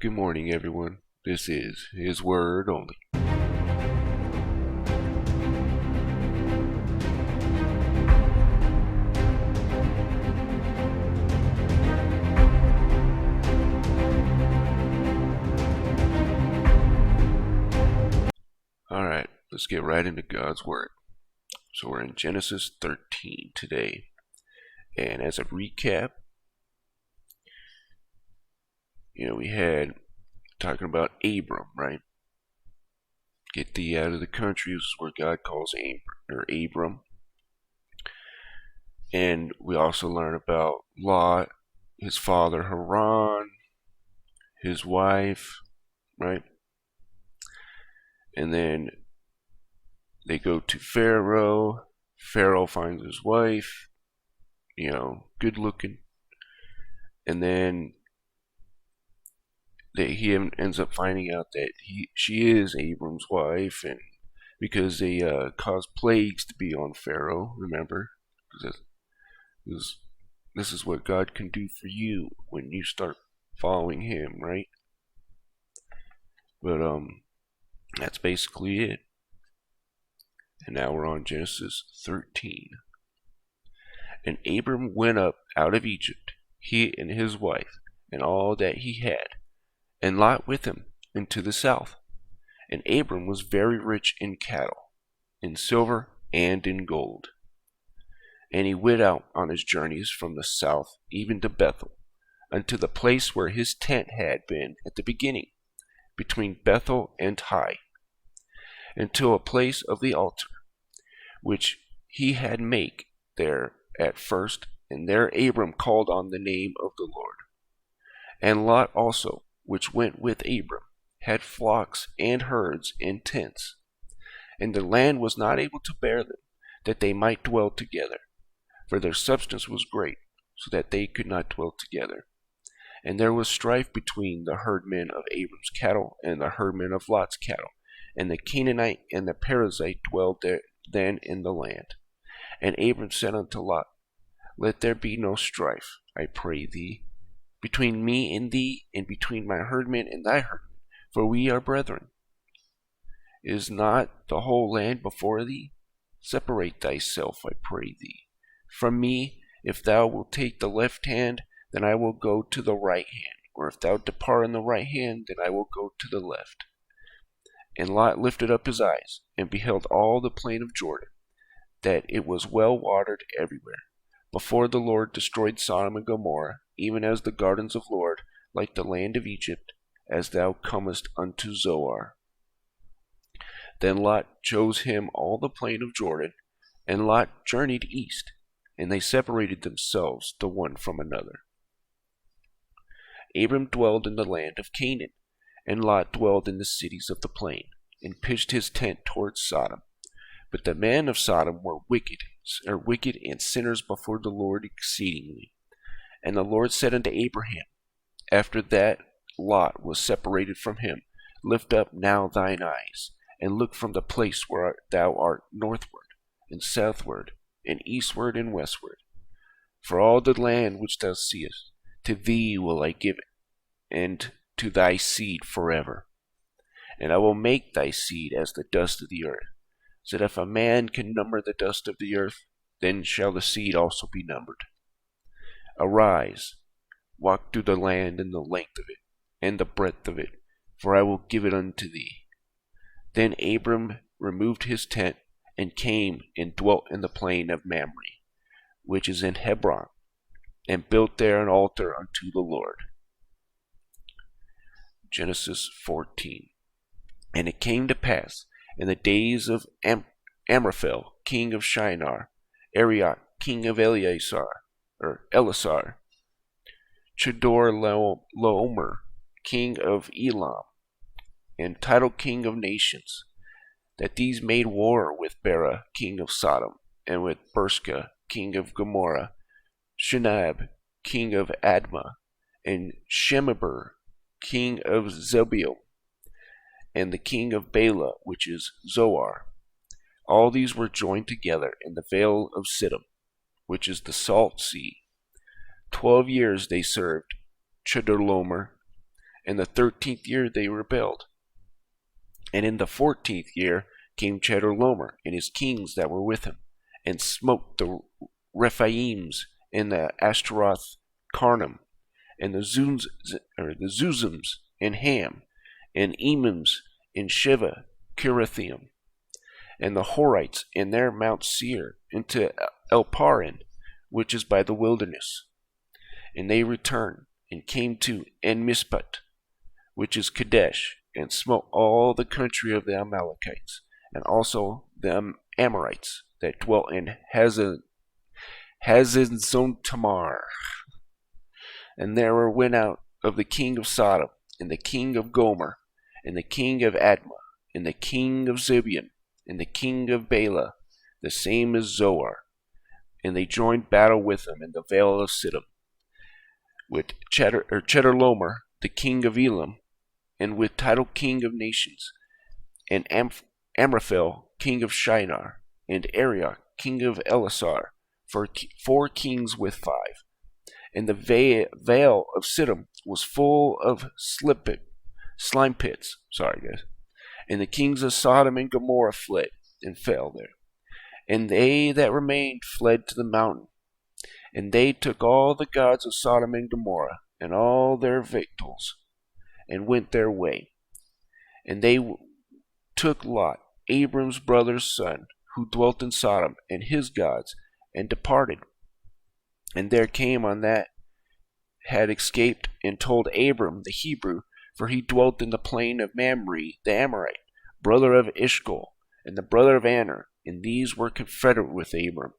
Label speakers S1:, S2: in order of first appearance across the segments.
S1: Good morning, everyone. This is His Word Only. Alright, let's get right into God's Word. So we're in Genesis 13 today. And as a recap, we had talking about Abram, right? Get thee out of the country. This is where God calls Abram. And we also learn about Lot, his father Haran, his wife, right? And then they go to Pharaoh. Pharaoh finds his wife, good looking. And then he ends up finding out that she is Abram's wife, and because they caused plagues to be on Pharaoh, remember? This is what God can do for you when you start following him, right? But that's basically it. And now we're on Genesis 13. And Abram went up out of Egypt, he and his wife, and all that he had, and Lot with him, into the south. And Abram was very rich in cattle, in silver, and in gold. And he went out on his journeys from the south even to Bethel, unto the place where his tent had been at the beginning, between Bethel and Hai, until a place of the altar, which he had made there at first, and there Abram called on the name of the Lord. And Lot also, which went with Abram, had flocks and herds and tents, and the land was not able to bear them, that they might dwell together, for their substance was great, so that they could not dwell together. And there was strife between the herdmen of Abram's cattle and the herdmen of Lot's cattle, and the Canaanite and the Perizzite dwelled there then in the land. And Abram said unto Lot, Let there be no strife, I pray thee, between me and thee, and between my herdmen and thy herdmen, for we are brethren. Is not the whole land before thee? Separate thyself, I pray thee, from me. If thou wilt take the left hand, then I will go to the right hand, or if thou depart on the right hand, then I will go to the left. And Lot lifted up his eyes, and beheld all the plain of Jordan, that it was well watered everywhere, before the Lord destroyed Sodom and Gomorrah, even as the gardens of Lord, like the land of Egypt, as thou comest unto Zoar. Then Lot chose him all the plain of Jordan, and Lot journeyed east, and they separated themselves the one from another. Abram dwelled in the land of Canaan, and Lot dwelled in the cities of the plain, and pitched his tent towards Sodom. But the men of Sodom were wicked and sinners before the Lord exceedingly. And the Lord said unto Abraham, after that Lot was separated from him, Lift up now thine eyes, and look from the place where thou art northward, and southward, and eastward, and westward. For all the land which thou seest, to thee will I give it, and to thy seed forever. And I will make thy seed as the dust of the earth, so that if a man can number the dust of the earth, then shall the seed also be numbered. Arise, walk through the land in the length of it, and the breadth of it, for I will give it unto thee. Then Abram removed his tent, and came and dwelt in the plain of Mamre, which is in Hebron, and built there an altar unto the Lord. Genesis 14. And it came to pass in the days of Amraphel, king of Shinar, Arioch, king of Elasar, Chedorlaomer, king of Elam, and Tidal, king of nations, that these made war with Bera, king of Sodom, and with Bersca, king of Gomorrah, Shinab, king of Admah, and Shemeber, king of Zebulun, and the king of Bela, which is Zoar. All these were joined together in the vale of Siddim, which is the salt sea. 12 years they served Chedorlaomer, In the 13th year they rebelled. And in the 14th year came Chedorlaomer and his kings that were with him, and smote the Rephaims and the Ashtaroth Karnam, and the Zuzims in Ham, and Emims in Shiva Kirithaim, and the Horites in their Mount Seir, into Elparan, which is by the wilderness. And they returned, and came to En-Mishpat, which is Kadesh, and smote all the country of the Amalekites, and also the Amorites that dwelt in Hazazon-Tamar. And there went out of the king of Sodom, and the king of Gomer, and the king of Admah, and the king of Zibeon, and the king of Bela, the same as Zoar. And they joined battle with them in the vale of Siddim, with Chedorlaomer, the king of Elam, and with Tidal king of nations, and Amraphel king of Shinar, and Arioch king of Elasar, for 4 kings with 5. And the vale of Siddim was full of slime pits. Sorry, guys. And the kings of Sodom and Gomorrah fled and fell there. And they that remained fled to the mountain. And they took all the gods of Sodom and Gomorrah, and all their victuals, and went their way. And they took Lot, Abram's brother's son, who dwelt in Sodom, and his gods, and departed. And there came on that had escaped, and told Abram the Hebrew, for he dwelt in the plain of Mamre the Amorite, brother of Eshcol, and the brother of Aner, and these were confederate with Abram.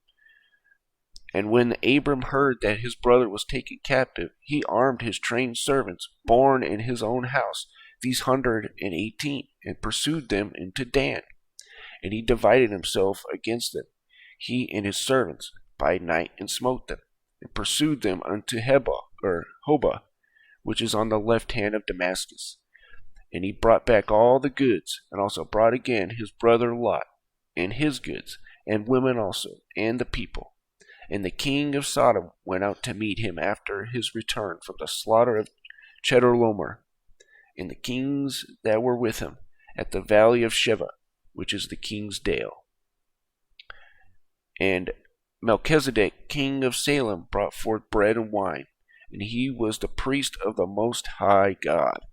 S1: And when Abram heard that his brother was taken captive, he armed his trained servants, born in his own house, these 118, and pursued them into Dan. And he divided himself against them, he and his servants, by night, and smote them, and pursued them unto Hobah, which is on the left hand of Damascus. And he brought back all the goods, and also brought again his brother Lot, and his goods, and women also, and the people. And the king of Sodom went out to meet him after his return from the slaughter of Chedorlaomer, and the kings that were with him, at the valley of Sheva, which is the king's dale. And Melchizedek, king of Salem, brought forth bread and wine, and he was the priest of the Most High God.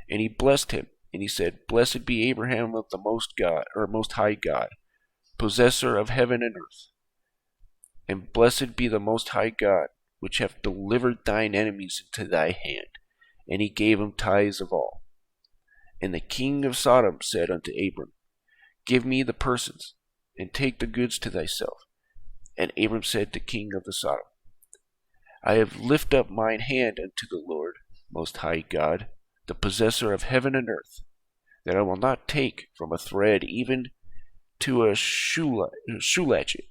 S1: And he blessed him, and he said, Blessed be Abraham of the Most High God, possessor of heaven and earth. And blessed be the Most High God, which hath delivered thine enemies into thy hand. And he gave him tithes of all. And the king of Sodom said unto Abram, Give me the persons, and take the goods to thyself. And Abram said to king of the Sodom, I have lifted up mine hand unto the Lord, Most High God, the possessor of heaven and earth, that I will not take from a thread even to a shoe latchet,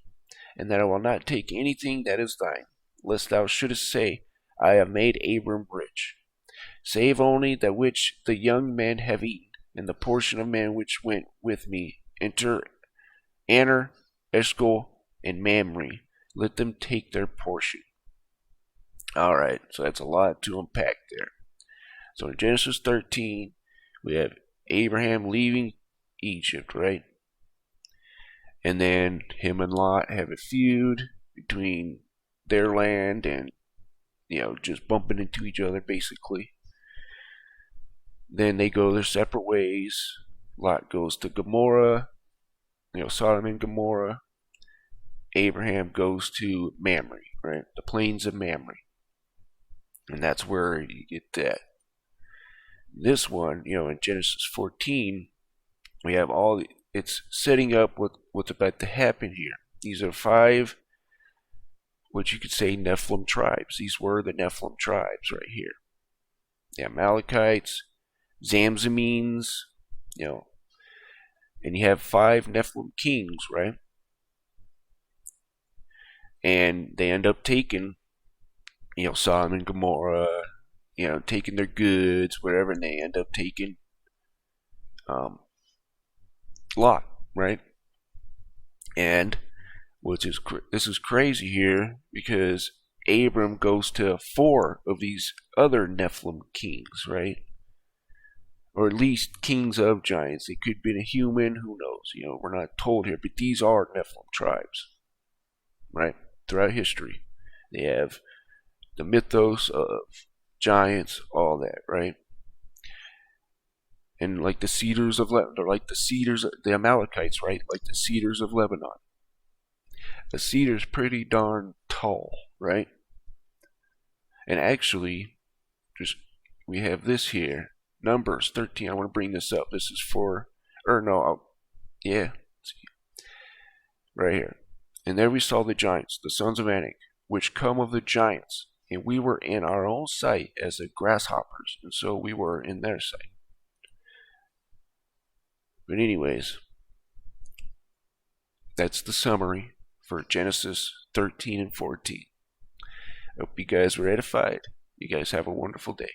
S1: and that I will not take anything that is thine, lest thou shouldest say, I have made Abram rich. Save only that which the young men have eaten, and the portion of men which went with me enter Aner, Eshcol, and Mamre. Let them take their portion. Alright, so that's a lot to unpack there. So in Genesis 13, we have Abraham leaving Egypt, right? And then him and Lot have a feud between their land and, just bumping into each other, basically. Then they go their separate ways. Lot goes to Gomorrah, Sodom and Gomorrah. Abraham goes to Mamre, right? The plains of Mamre. And that's where you get that. This one, in Genesis 14, we have it's setting up what's about to happen here. These are 5, what you could say, Nephilim tribes. These were the Nephilim tribes right here. The Amalekites, Zamzamines, and you have 5 Nephilim kings, right? And they end up taking, Sodom and Gomorrah, taking their goods, whatever, and they end up taking Lot, right? And this is crazy here, because Abram goes to 4 of these other Nephilim kings, right? Or at least kings of giants. They could have been a human, who knows? We're not told here, but these are Nephilim tribes, right? Throughout history, they have the mythos of giants, all that, right? And like the cedars of Lebanon, they're like the Amalekites, right? Like the cedars of Lebanon. A cedar's pretty darn tall, right? And actually, we have this here. Numbers 13. I want to bring this up. This is yeah. Right here. And there we saw the giants, the sons of Anak, which come of the giants. And we were in our own sight as the grasshoppers. And so we were in their sight. But anyways, that's the summary for Genesis 13 and 14. Hope you guys were edified. You guys have a wonderful day.